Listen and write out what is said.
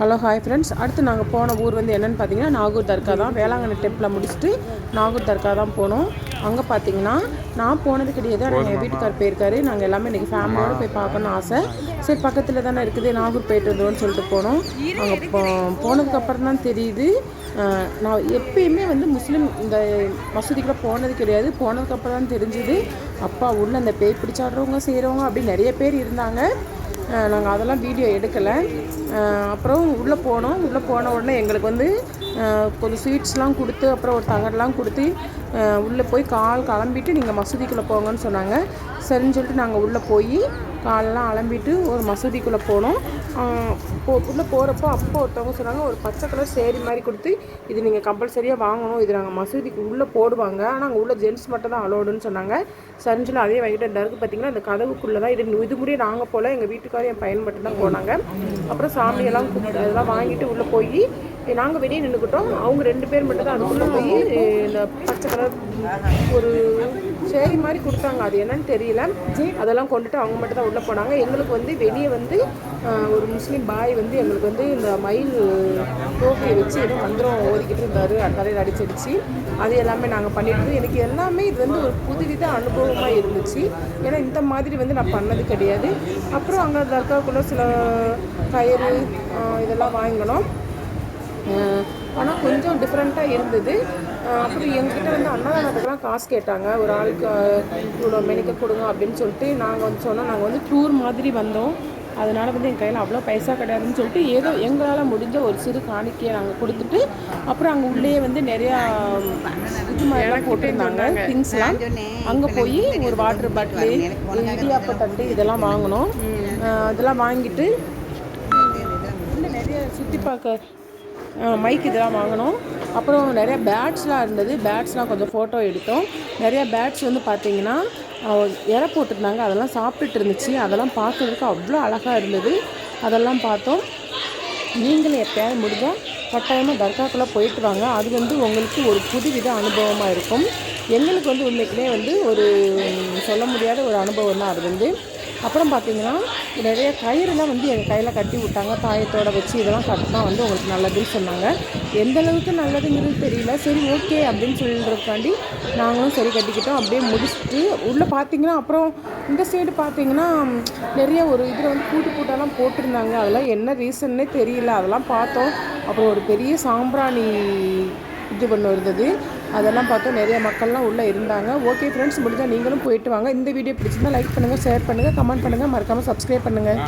Hello hi friends. அடுத்து நாங்கள் போன ஊர் வந்து என்னென்னு பார்த்தீங்கன்னா நாகூர் தர்கா தான். வேளாங்கண்ணி டெம்பிளை முடிச்சுட்டு நாகூர் தர்கா தான் போனோம். அங்கே பார்த்தீங்கன்னா நான் போனது கிடையாது, ஆனால் எங்கள் வீட்டுக்கார் போயிருக்காரு. நாங்கள் எல்லாமே இன்றைக்கி ஃபேமிலியோடு போய் பார்க்கணுன்னு ஆசை. சரி பக்கத்தில் தானே இருக்குது, நாகூர் போயிட்டு வந்துடுவோன்னு சொல்லிட்டு போனோம். அங்கே போனதுக்கப்புறம் தான் தெரியுது, நான் எப்பயுமே வந்து முஸ்லீம் இந்த மசூதிக்குள்ளே போனது கிடையாது. போனதுக்கப்புறம் தான் தெரிஞ்சுது, அப்பா உள்ள இந்த பேய் பிடிச்சாடுறவங்க செய்கிறவங்க அப்படி நிறைய பேர் இருந்தாங்க. நாங்கள் அதெல்லாம் வீடியோ எடுக்கலை. அப்புறம் உள்ளே போனோம். உள்ளே போன உடனே எங்களுக்கு வந்து கொஞ்சம் ஸ்வீட்ஸ்லாம் கொடுத்து, அப்புறம் ஒரு தகடெலாம் கொடுத்து உள்ளே போய் கிளம்பிட்டு நீங்கள் மசூதிக்குள்ளே போங்கன்னு சொன்னாங்க. சரின்னு சொல்லிட்டு நாங்கள் உள்ளே போய் காலெல்லாம் அலம்பிட்டு ஒரு மசூதிக்குள்ளே போனோம். உள்ளே போகிறப்போ அப்போ ஒருத்தவங்க சொன்னாங்க, ஒரு பச்சை கலர் சேரீ மாதிரி கொடுத்து இது நீங்கள் கம்பல்சரியாக வாங்கணும், இது நாங்கள் மசூதிக்கு உள்ளே போடுவாங்க, ஆனால் அங்கே உள்ள ஜென்ட்ஸ் மட்டும் தான் அலோடுன்னு சொன்னாங்க. சரின்னு சொல்லி அதே வாங்கிட்டு டருக்கு பார்த்திங்கன்னா அந்த கதவுக்குள்ளே தான் இது முடிய நாங்கள் போல், எங்கள் வீட்டுக்காரர் என் பையன் மட்டும் தான் போனாங்க. அப்புறம் சாமியெல்லாம் அதெல்லாம் வாங்கிட்டு உள்ளே போய் நாங்கள் வெளியே நின்றுக்கிட்டோம். அவங்க 2 பேர் மட்டும் தான் அதுக்குள்ளே போய் இந்த பச்சை கலர் ஒரு சேரீ மாதிரி கொடுத்தாங்க, அது என்னன்னு தெரியல. அதெல்லாம் கொண்டுட்டு அவங்க மட்டும் தான் உள்ளே போனாங்க. எங்களுக்கு வந்து வெளியே வந்து ஒரு முஸ்லீம் பாய் வந்து எங்களுக்கு வந்து இந்த மயில் டோப்பியை வச்சு ஏதோ மந்திரம் ஓதிக்கிட்டு இருந்தார், தலையில் அடிச்சடிச்சு. அது எல்லாமே நாங்கள் பண்ணிட்டு எனக்கு எல்லாமே இது வந்து ஒரு புதுவித அனுபவமாக இருந்துச்சு. ஏன்னா இந்த மாதிரி வந்து நான் பண்ணது கிடையாது. அப்புறம் அங்கே தர்காவுக்குள்ளே சில கயிறு இதெல்லாம் வாங்கினோம். ஆனால் கொஞ்சம் டிஃப்ரெண்ட்டாக இருந்தது. அப்புறம் எங்ககிட்ட வந்து அன்னதானத்துக்கெலாம் காசு கேட்டாங்க, ஒரு ஆளுக்கு இவ்வளோ மெனிக்க கொடுங்க அப்படின்னு சொல்லிட்டு. நாங்கள் வந்து சொன்னோம், நாங்கள் வந்து டூர் மாதிரி வந்தோம், அதனால் வந்து என் கையில் அவ்வளோ பைசா கிடையாதுன்னு சொல்லிட்டு ஏதோ எங்களால் முடிஞ்ச ஒரு சிறு காணிக்கையை நாங்கள் கொடுத்துட்டு, அப்புறம் அங்கே உள்ளே வந்து நிறையா இது மாதிரிலாம் போட்டிருந்தாங்க திங்ஸ்லாம். அங்கே போய் ஒரு வாட்டர் பாட்டிலு, இடியாப்ப தட்டு இதெல்லாம் வாங்கினோம். இதெல்லாம் வாங்கிட்டு இன்னும் நிறைய சுற்றி பார்க்க மைக் இதெல்லாம் வாங்கினோம். அப்புறம் நிறையா பேட்ஸ்லாம் இருந்தது, பேட்ஸ்லாம் கொஞ்சம் ஃபோட்டோ எடுத்தோம். நிறையா பேட்ஸ் வந்து பார்த்திங்கன்னா இலை போட்டிருந்தாங்க, அதெல்லாம் சாப்பிட்டுட்டு இருந்துச்சு. அதெல்லாம் பார்க்குறதுக்கு அவ்வளோ அழகாக இருந்தது, அதெல்லாம் பார்த்தோம். நீங்களும் எப்போயாவது முடிஞ்சால் கட்டாயமாக தர்காக்குள்ளே போயிட்டு வாங்க, அது வந்து உங்களுக்கு ஒரு புதுவித அனுபவமாக இருக்கும். எங்களுக்கு வந்து உண்மைக்குமே வந்து ஒரு சொல்ல முடியாத ஒரு அனுபவம் தான் அது வந்து. அப்புறம் பார்த்திங்கன்னா நிறைய கயிறுலாம் வந்து எங்கள் கையில் கட்டி விட்டாங்க, தாயத்தோடு வச்சு இதெல்லாம் கட்டினா வந்து உங்களுக்கு நல்லதுன்னு சொன்னாங்க. எந்த அளவுக்கு நல்லதுங்கிறது தெரியல. சரி ஓகே அப்படின்னு சொல்கிறதுக்காண்டி நாங்களும் சரி கட்டிக்கிட்டோம். அப்படியே முடிச்சுட்டு உள்ளே பார்த்திங்கன்னா அப்புறம் இந்த சைடு பார்த்திங்கன்னா நிறைய ஒரு இதில் வந்து பூட்டெல்லாம் போட்டிருந்தாங்க. அதெல்லாம் என்ன ரீசன்னே தெரியல, அதெல்லாம் பார்த்தோம். அப்புறம் ஒரு பெரிய சாம்பிராணி இது பண்ண இருந்தது, அதெல்லாம் பார்த்தோம். நிறைய மக்கள்லாம் உள்ளே இருந்தாங்க. ஓகே ஃப்ரெண்ட்ஸ், முடிஞ்சால் நீங்களும் போயிட்டு வாங்க. இந்த வீடியோ பிடிச்சிருந்தால் லைக் பண்ணுங்கள், ஷேர் பண்ணுங்கள், கமெண்ட் பண்ணுங்கள், மறக்காமல் சப்ஸ்கிரைப் பண்ணுங்கள்.